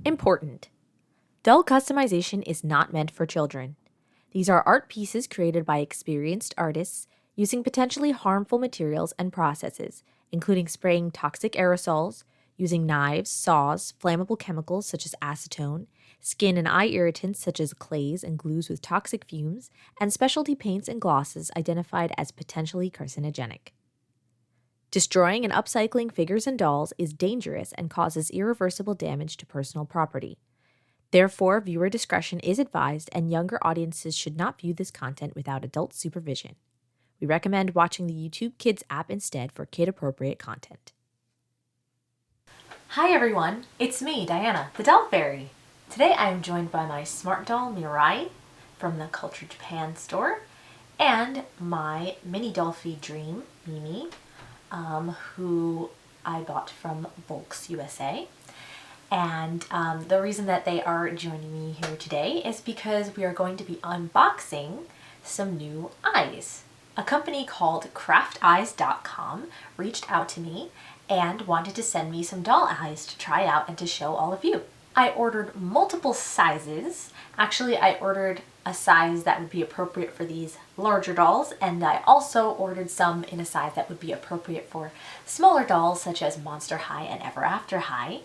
Important. Doll customization is not meant for children. These are art pieces created by experienced artists using potentially harmful materials and processes, including spraying toxic aerosols, using knives, saws, flammable chemicals such as acetone, skin and eye irritants such as clays and glues with toxic fumes, and specialty paints and glosses identified as potentially carcinogenic. Destroying and upcycling figures and dolls is dangerous and causes irreversible damage to personal property. Therefore, viewer discretion is advised and younger audiences should not view this content without adult supervision. We recommend watching the YouTube Kids app instead for kid-appropriate content. Hi everyone, it's me, Diana, the Doll Fairy. Today I am joined by my smart doll, Mirai, from the Culture Japan store, and my mini Dollfie dream, Mimi, who I bought from Volks USA. And the reason that they are joining me here today is because we are going to be unboxing some new eyes. A company called crafteyes.com reached out to me and wanted to send me some doll eyes to try out and to show all of you. I ordered multiple sizes. Actually, I ordered a size that would be appropriate for these larger dolls, and I also ordered some in a size that would be appropriate for smaller dolls such as Monster High and Ever After High.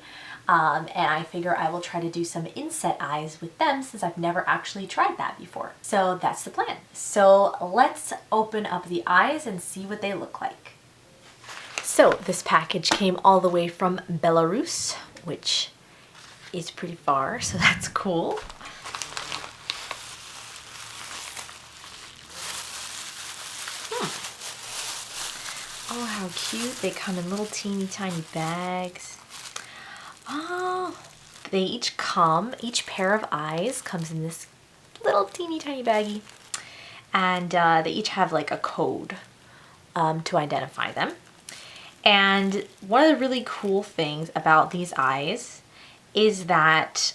And I figure I will try to do some inset eyes with them since I've never actually tried that before. So that's the plan. So let's open up the eyes and see what they look like. So this package came all the way from Belarus, which is pretty far, so that's cool. Oh, how cute. They come in little teeny tiny bags. Oh, they each pair of eyes comes in this little teeny tiny baggie, and they each have like a code to identify them. And one of the really cool things about these eyes is that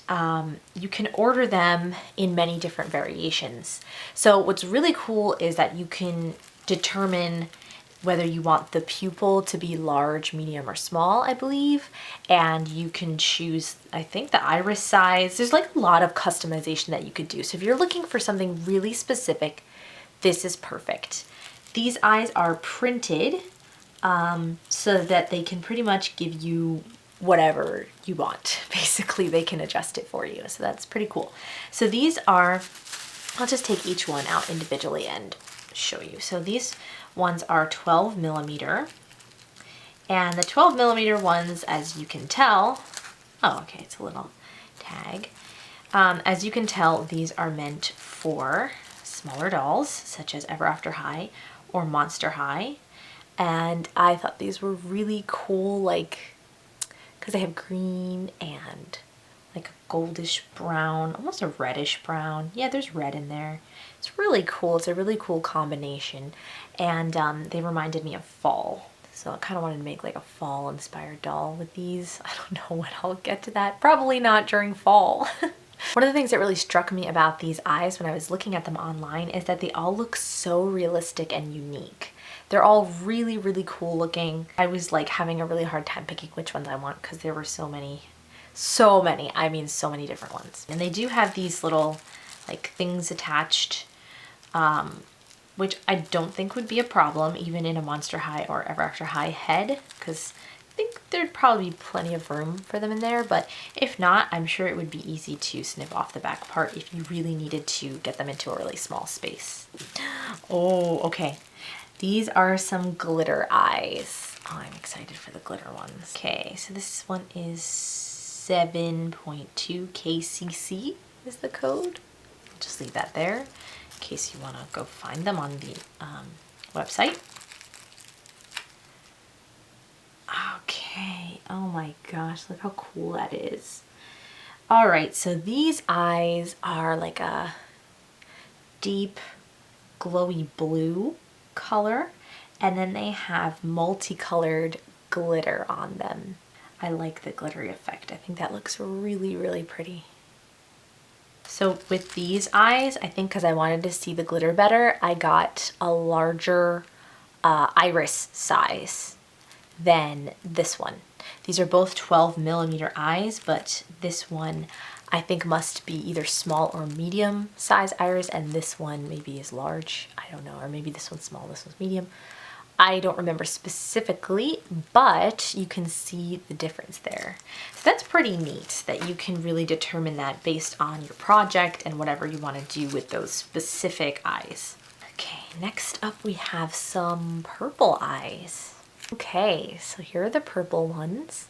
you can order them in many different variations. So what's really cool is that you can determine whether you want the pupil to be large, medium, or small, I believe. And you can choose, I think, the iris size. There's like a lot of customization that you could do. So if you're looking for something really specific, this is perfect. These eyes are printed so that they can pretty much give you whatever you want. Basically, they can adjust it for you. So that's pretty cool. So these are, I'll just take each one out individually and show you. So these ones are 12 millimeter, and the 12 millimeter ones, as you can tell, oh, okay, it's a little tag. As you can tell, these are meant for smaller dolls, such as Ever After High or Monster High. And I thought these were really cool, like, because they have green and like a goldish brown, almost a reddish brown. Yeah, there's red in there. It's really cool. It's a really cool combination. And they reminded me of fall. So I kind of wanted to make like a fall inspired doll with these. I don't know when I'll get to that. Probably not during fall. One of the things that really struck me about these eyes when I was looking at them online is that they all look so realistic and unique. They're all really, really cool looking. I was like having a really hard time picking which ones I want because there were so many, I mean so many different ones. And they do have these little like things attached, which I don't think would be a problem even in a Monster High or Ever After High head, because I think there'd probably be plenty of room for them in there, but if not, I'm sure it would be easy to snip off the back part if you really needed to get them into a really small space. Oh, okay. These are some glitter eyes. Oh, I'm excited for the glitter ones. Okay, so this one is 7.2 KCC is the code. Just leave that there in case you want to go find them on the website. Okay, oh my gosh, look how cool that is. All right, so these eyes are like a deep glowy blue color, and then they have multicolored glitter on them. I like the glittery effect. I think that looks really, really pretty. So with these eyes, I think because I wanted to see the glitter better, I got a larger iris size than this one. These are both 12mm eyes, but this one I think must be either small or medium size iris, and this one maybe is large. I don't know, or maybe this one's small, this one's medium. I don't remember specifically, but you can see the difference there. So that's pretty neat that you can really determine that based on your project and whatever you want to do with those specific eyes. Okay, next up we have some purple eyes. Okay, so here are the purple ones.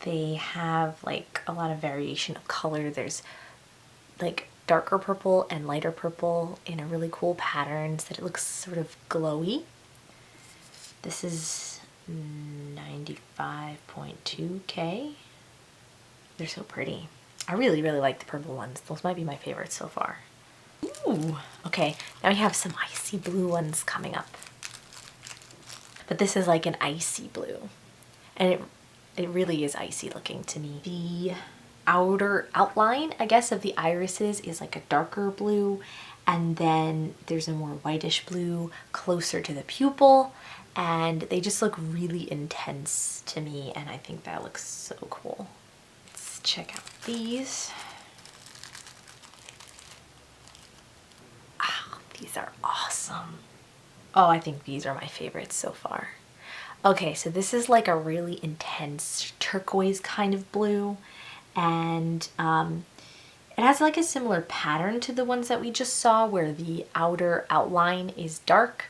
They have like a lot of variation of color. There's like darker purple and lighter purple in a really cool pattern so that it looks sort of glowy. This is 95.2K. They're so pretty. I really, really like the purple ones. Those might be my favorites so far. Ooh, okay, now we have some icy blue ones coming up. But this is like an icy blue. And it really is icy looking to me. The outer outline, I guess, of the irises is like a darker blue, and then there's a more whitish blue closer to the pupil, and they just look really intense to me, and I think that looks so cool. Let's check out these. Oh, these are awesome. Oh, I think these are my favorites so far. Okay, so this is like a really intense turquoise kind of blue, and it has like a similar pattern to the ones that we just saw, where the outer outline is dark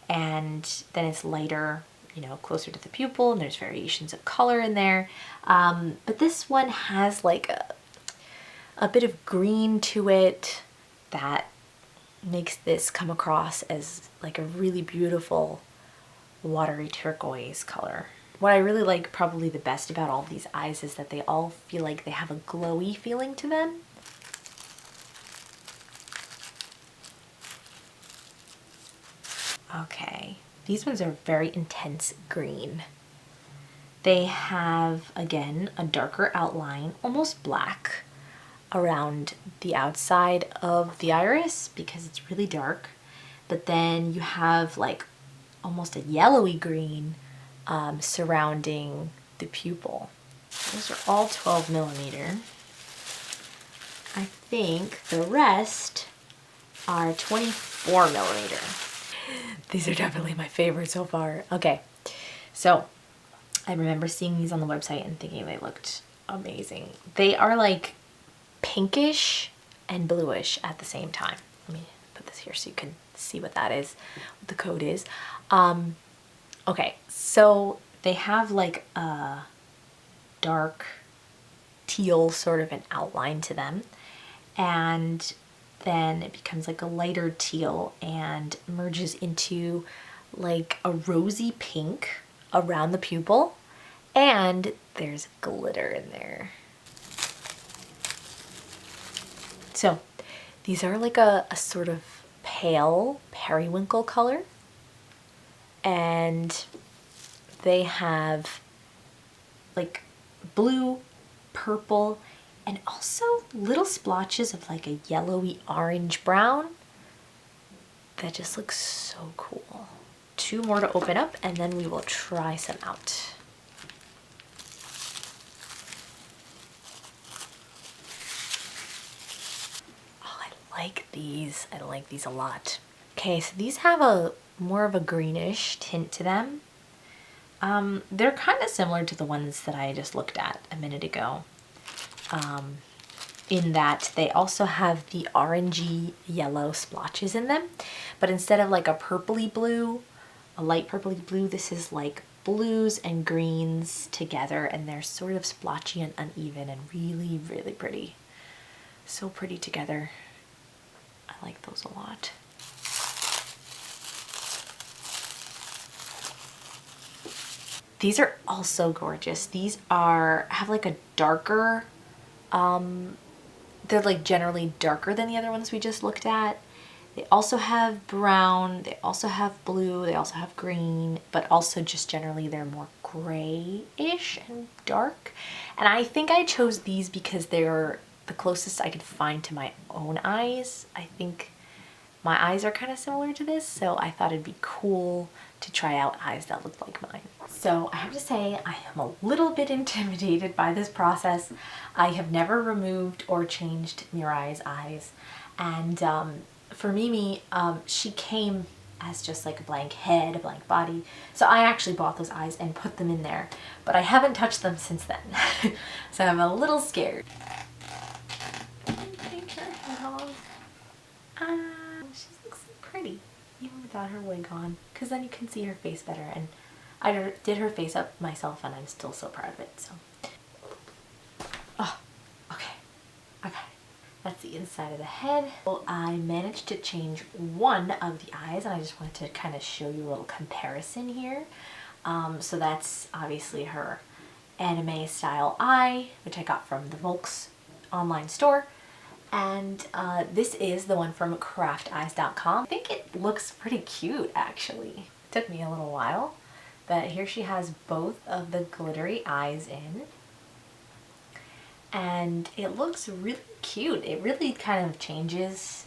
and then it's lighter, you know, closer to the pupil, and there's variations of color in there. But this one has like a bit of green to it that makes this come across as like a really beautiful watery turquoise color. What I really like probably the best about all of these eyes is that they all feel like they have a glowy feeling to them. Okay, these ones are very intense green. They have, again, a darker outline, almost black, around the outside of the iris because it's really dark. But then you have like almost a yellowy green surrounding the pupil. Those are all 12mm. I think the rest are 24mm. These are definitely my favorite so far. Okay, so I remember seeing these on the website and thinking they looked amazing. They are like pinkish and bluish at the same time. Let me put this here so you can see what that is, what the code is. Okay, so they have like a dark teal sort of an outline to them, and then it becomes like a lighter teal and merges into like a rosy pink around the pupil, and there's glitter in there. So these are like a sort of pale periwinkle color, and they have like blue, purple, and also little splotches of like a yellowy orange brown that just looks so cool. 2 more to open up and then we will try some out. Oh, I like these. I like these a lot. Okay, so these have a more of a greenish tint to them. They're kind of similar to the ones that I just looked at a minute ago, in that they also have the orangey yellow splotches in them, but instead of like a purpley blue, a light purpley blue, this is like blues and greens together, and they're sort of splotchy and uneven and really, really pretty. So pretty together. I like those a lot. These are also gorgeous. These have like a darker, they're like generally darker than the other ones we just looked at. They also have brown, they also have blue, they also have green, but also just generally they're more grayish and dark. And I think I chose these because they're the closest I could find to my own eyes. I think my eyes are kind of similar to this, so I thought it'd be cool to try out eyes that look like mine. So I have to say I am a little bit intimidated by this process. I have never removed or changed Mirai's eyes, and for Mimi, she came as just like a blank head, a blank body. So I actually bought those eyes and put them in there, but I haven't touched them since then. So I'm a little scared. Take her head off. She looks so pretty, even without her wig on, because then you can see her face better. And I did her face up myself, and I'm still so proud of it. So, oh, okay, okay. That's the inside of the head. Well, I managed to change one of the eyes, and I just wanted to kind of show you a little comparison here. So that's obviously her anime style eye, which I got from the Volks online store. And this is the one from crafteyes.com. I think it looks pretty cute, actually. It took me a little while, but here she has both of the glittery eyes in. And it looks really cute. It really kind of changes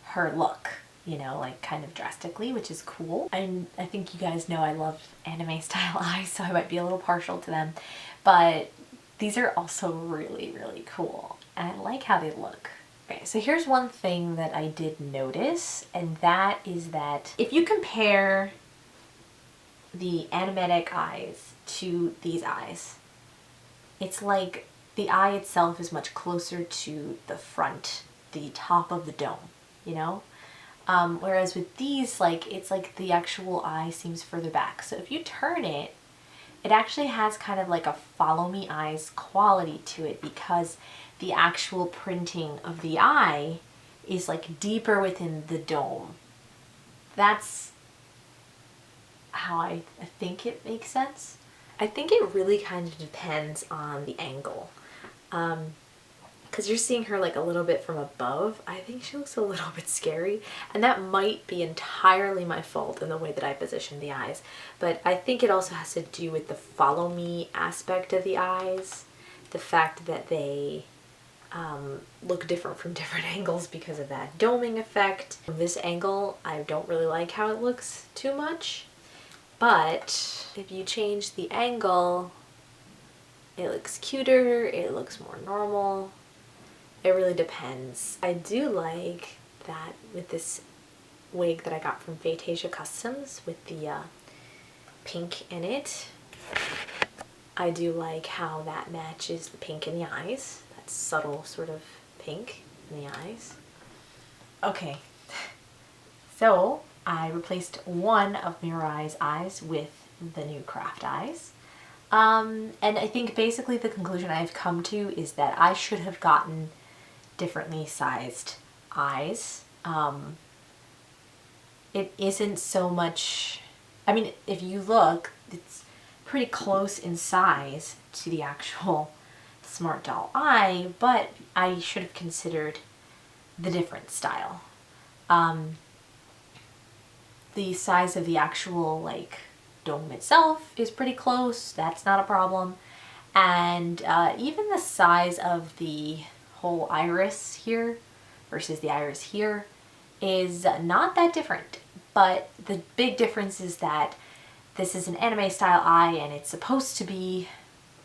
her look, you know, like kind of drastically, which is cool. And I think you guys know I love anime style eyes, so I might be a little partial to them. But these are also really, really cool. And I like how they look. Okay, so here's one thing that I did notice, and that is that if you compare the animatic eyes to these eyes, it's like the eye itself is much closer to the front, the top of the dome, you know? Whereas with these, like, it's like the actual eye seems further back. So if you turn it, it actually has kind of like a follow me eyes quality to it, because the actual printing of the eye is like deeper within the dome. That's how I think it makes sense. I think it really kind of depends on the angle. Because you're seeing her like a little bit from above. I think she looks a little bit scary, and that might be entirely my fault in the way that I position the eyes. But I think it also has to do with the follow me aspect of the eyes. The fact that they look different from different angles because of that doming effect. From this angle, I don't really like how it looks too much. But if you change the angle, it looks cuter, it looks more normal. It really depends. I do like that with this wig that I got from Fantasia Customs with the pink in it. I do like how that matches the pink in the eyes. That subtle sort of pink in the eyes. Okay, so I replaced one of Mirai's eyes with the new craft eyes. And I think basically the conclusion I've come to is that I should have gotten differently sized eyes. It isn't so much, I mean, if you look, it's pretty close in size to the actual Smart Doll eye, but I should have considered the different style. The size of the actual like dome itself is pretty close, that's not a problem. And even the size of the whole iris here versus the iris here is not that different. But the big difference is that this is an anime style eye, and it's supposed to be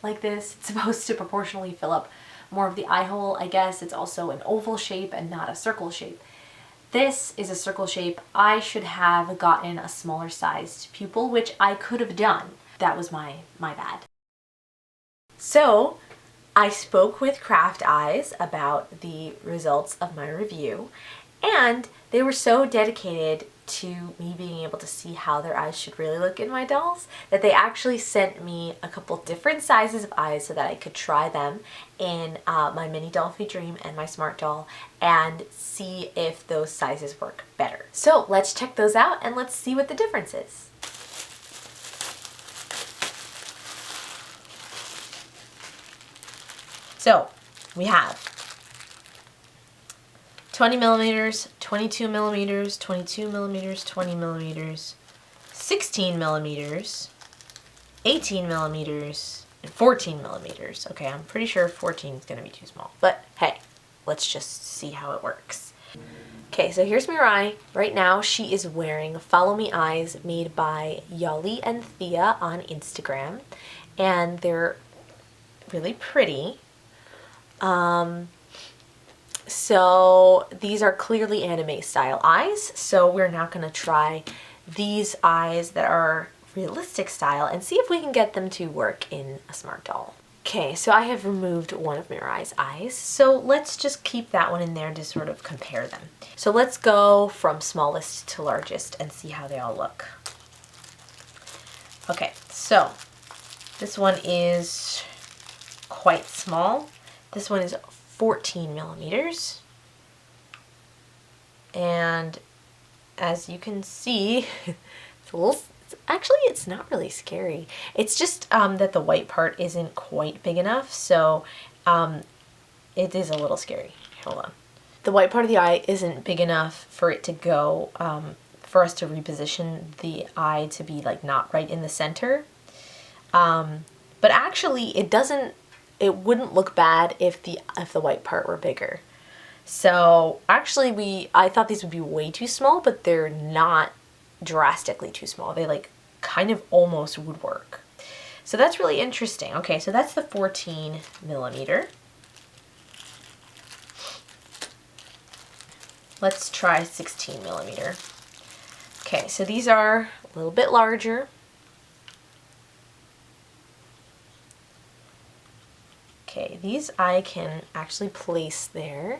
like this. It's supposed to proportionally fill up more of the eye hole, I guess. It's also an oval shape and not a circle shape. This is a circle shape. I should have gotten a smaller sized pupil, which I could have done. That was my bad. So I spoke with Craft Eyes about the results of my review, and they were so dedicated to me being able to see how their eyes should really look in my dolls that they actually sent me a couple different sizes of eyes so that I could try them in my mini Dollfie Dream and my Smart Doll and see if those sizes work better. So let's check those out and let's see what the difference is. So we have 20 millimeters, 22 millimeters, 22 millimeters, 20 millimeters, 16 millimeters, 18 millimeters, and 14 millimeters. Okay, I'm pretty sure 14 is going to be too small, but hey, let's just see how it works. Okay, so here's Mirai. Right now she is wearing Follow Me Eyes made by Yali and Thea on Instagram. And they're really pretty. So these are clearly anime style eyes. So we're not gonna try these eyes that are realistic style and see if we can get them to work in a smart doll. Okay, so I have removed one of Mirai's eyes, so let's just keep that one in there to sort of compare them. So let's go from smallest to largest and see how they all look. Okay, so this one is quite small. This one is 14 millimeters. And as you can see, it's a little, actually, it's not really scary. It's just that the white part isn't quite big enough, so it is a little scary. Hold on. The white part of the eye isn't big enough for it to go, for us to reposition the eye to be like not right in the center. But actually, it wouldn't look bad if the white part were bigger. So actually, I thought these would be way too small, but they're not drastically too small. They like kind of almost would work. So that's really interesting. Okay, so that's the 14 millimeter. Let's try 16 millimeter. Okay, so these are a little bit larger. Okay, these I can actually place there.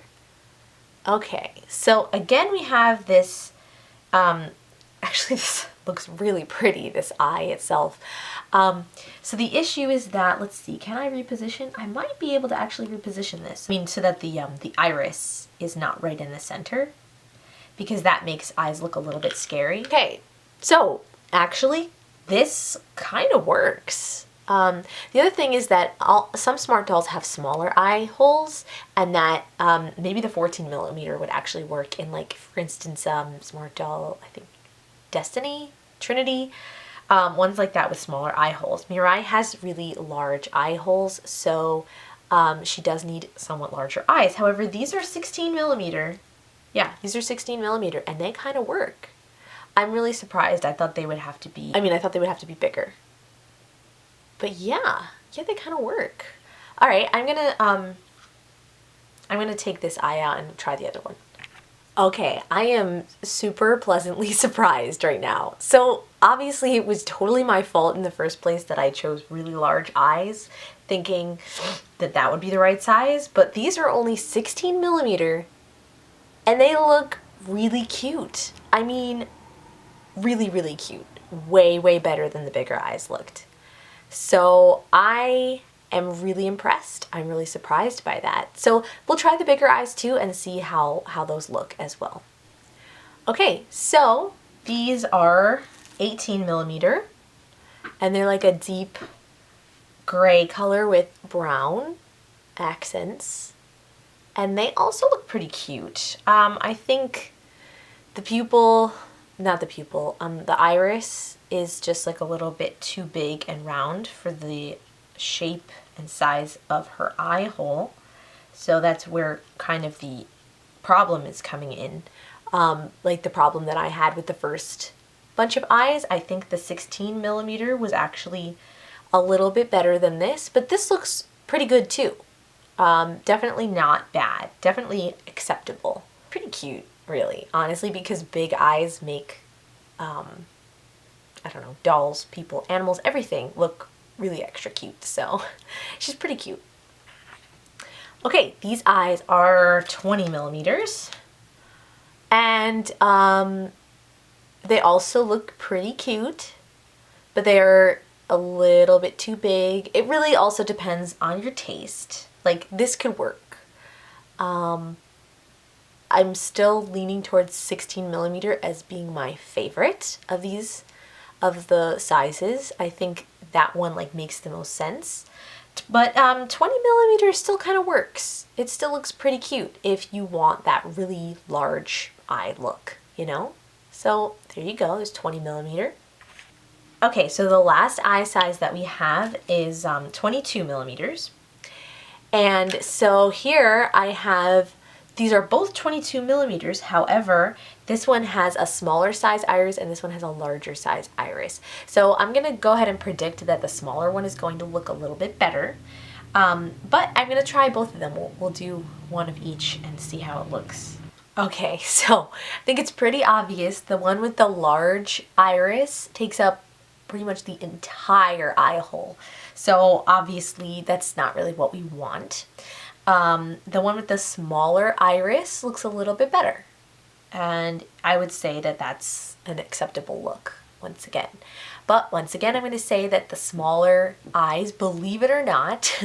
Okay, so again we have this, actually this looks really pretty, this eye itself. So the issue is that, let's see, can I reposition? I might be able to actually reposition this. I mean, so that the iris is not right in the center, because that makes eyes look a little bit scary. Okay, so actually this kind of works. The other thing is that some smart dolls have smaller eye holes, and that maybe the 14 millimeter would actually work in, like, for instance, smart doll, I think Destiny, Trinity, ones like that with smaller eye holes. Mirai has really large eye holes, so she does need somewhat larger eyes. However, these are 16 millimeter. Yeah, these are 16 millimeter, and they kind of work. I'm really surprised. I thought they would have to be, I thought they would have to be bigger. But yeah, they kind of work. All right, I'm gonna take this eye out and try the other one. Okay, I am super pleasantly surprised right now. So obviously it was totally my fault in the first place that I chose really large eyes, thinking that that would be the right size, but these are only 16 millimeter and they look really cute. I mean, really, really cute. Way, way better than the bigger eyes looked. So I am really impressed. I'm really surprised by that. So we'll try the bigger eyes too and see how those look as well. Okay, so these are 18 millimeter and they're like a deep gray color with brown accents. And they also look pretty cute. I think the pupil, not the pupil, the iris is just like a little bit too big and round for the shape and size of her eye hole. So that's where kind of the problem is coming in. Like the problem that I had with the first bunch of eyes. I think the 16 millimeter was actually a little bit better than this, but this looks pretty good too. Definitely not bad, definitely acceptable. Pretty cute, really, honestly, because big eyes make, I don't know, dolls, people, animals, everything look really extra cute, so she's pretty cute. Okay, these eyes are 20 millimeters, and they also look pretty cute, but they're a little bit too big. It really also depends on your taste. Like, this could work. I'm still leaning towards 16 millimeter as being my favorite of these, of the sizes. I think that one like makes the most sense. But 20 millimeter still kind of works. It still looks pretty cute if you want that really large eye look, you know? So there you go, there's 20 millimeter. Okay, so the last eye size that we have is 22 millimeters. And so here I have These are both 22 millimeters. However, this one has a smaller size iris and this one has a larger size iris. So I'm gonna go ahead and predict that the smaller one is going to look a little bit better. But I'm gonna try both of them. We'll do one of each and see how it looks. Okay, so I think it's pretty obvious. The one with the large iris takes up pretty much the entire eye hole. So obviously that's not really what we want. The one with the smaller iris looks a little bit better. And I would say that that's an acceptable look once again. But once again, I'm going to say that the smaller eyes, believe it or not,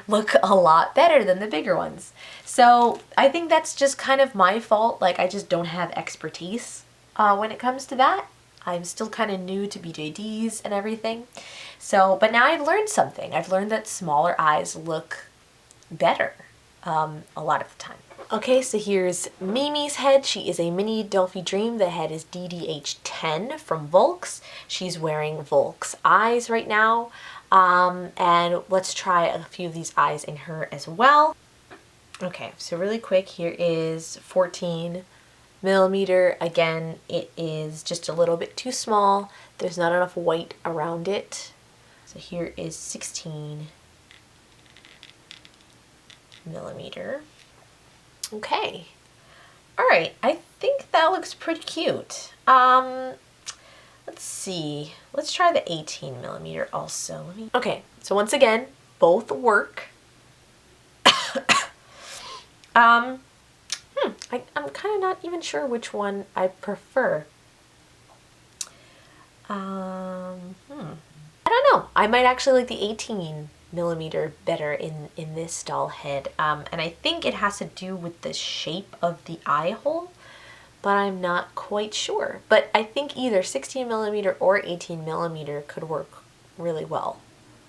look a lot better than the bigger ones. So I think that's just kind of my fault. Like, I just don't have expertise when it comes to that. I'm still kind of new to BJDs and everything. So, but now I've learned something. I've learned that smaller eyes look better a lot of the time. Okay, so here's Mimi's head. She is a mini Dollfie Dream. The head is DDH10 from Volks. She's wearing Volks eyes right now. And let's try a few of these eyes in her as well. Okay, so really quick, here is 14 millimeter. Again, it is just a little bit too small. There's not enough white around it. So here is 16 millimeter. Okay. All right, I think that looks pretty cute. Let's see. Let's try the 18 millimeter also. Okay, so once again, both work. I'm kind of not even sure which one I prefer. I don't know. I might actually like the 18 millimeter better in this doll head. And I think it has to do with the shape of the eye hole, but I'm not quite sure. But I think either 16 millimeter or 18 millimeter could work really well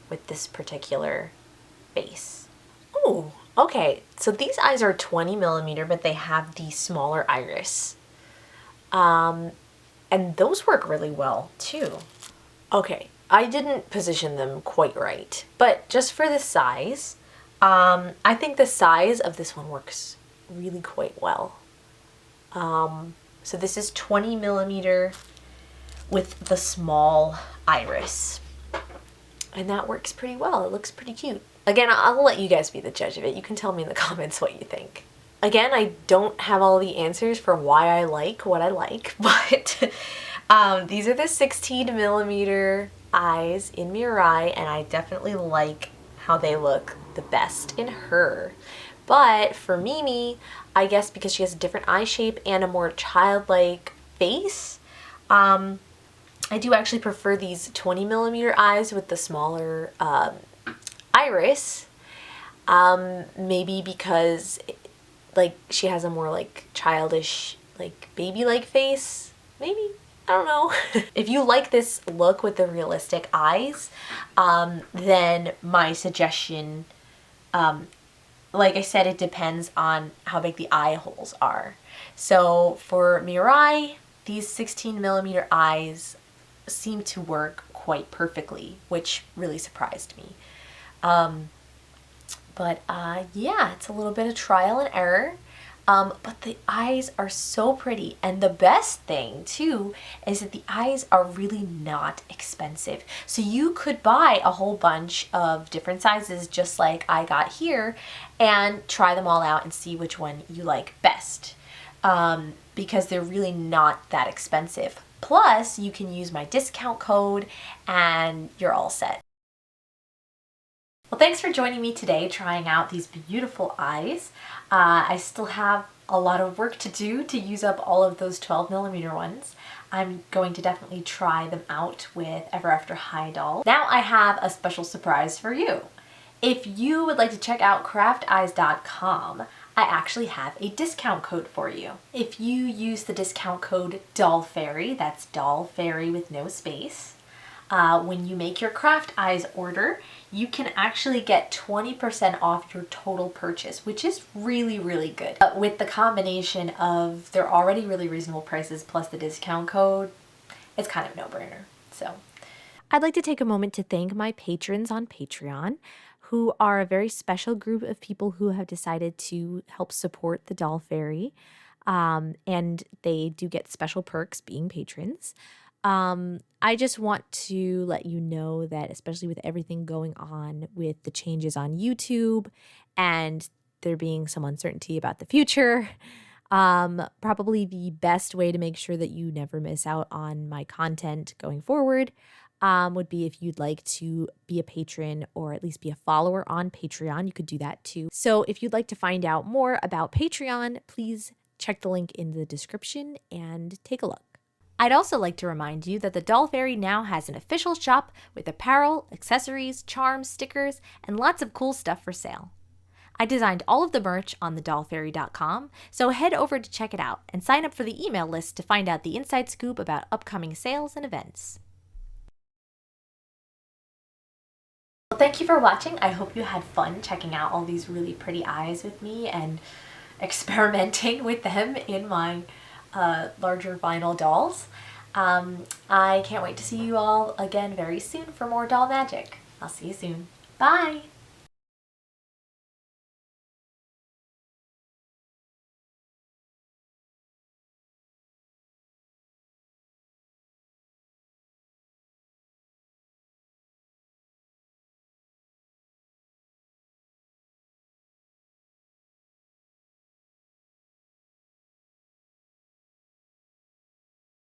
with this particular face. Ooh. Okay, so these eyes are 20 millimeter, but they have the smaller iris. And those work really well too. Okay, I didn't position them quite right, but just for the size, I think the size of this one works really quite well. So this is 20 millimeter with the small iris. And that works pretty well. It looks pretty cute. Again, I'll let you guys be the judge of it. You can tell me in the comments what you think. Again, I don't have all the answers for why I like what I like, but these are the 16 millimeter eyes in Mirai, and I definitely like how they look the best in her. But for Mimi, I guess because she has a different eye shape and a more childlike face, I do actually prefer these 20 millimeter eyes with the smaller iris. Maybe because like she has a more like childish, like baby-like face, maybe. I don't know. If you like this look with the realistic eyes, then my suggestion, like I said, it depends on how big the eye holes are. So for Mirai, these 16 millimeter eyes seem to work quite perfectly, which really surprised me. Yeah, it's a little bit of trial and error. But the eyes are so pretty, and the best thing too is that the eyes are really not expensive. So you could buy a whole bunch of different sizes just like I got here and try them all out and see which one you like best, because they're really not that expensive. Plus, you can use my discount code and you're all set. Well, thanks for joining me today trying out these beautiful eyes. I still have a lot of work to do to use up all of those 12 millimeter ones. I'm going to definitely try them out with Ever After High doll. Now I have a special surprise for you. If you would like to check out crafteyes.com, I actually have a discount code for you. If you use the discount code Dollfairy, that's Dollfairy with no space, when you make your Craft Eyes order, you can actually get 20% off your total purchase, which is really, really good. With the combination of their already really reasonable prices plus the discount code, it's kind of a no-brainer. So I'd like to take a moment to thank my patrons on Patreon who are a very special group of people who have decided to help support the Doll Fairy. And they do get special perks being patrons. I just want to let you know that, especially with everything going on with the changes on YouTube and there being some uncertainty about the future, probably the best way to make sure that you never miss out on my content going forward would be if you'd like to be a patron or at least be a follower on Patreon. You could do that too. So if you'd like to find out more about Patreon, please check the link in the description and take a look. I'd also like to remind you that the Doll Fairy now has an official shop with apparel, accessories, charms, stickers, and lots of cool stuff for sale. I designed all of the merch on thedollfairy.com, so head over to check it out and sign up for the email list to find out the inside scoop about upcoming sales and events. Well, thank you for watching. I hope you had fun checking out all these really pretty eyes with me and experimenting with them in my larger vinyl dolls. I can't wait to see you all again very soon for more doll magic. I'll see you soon. Bye!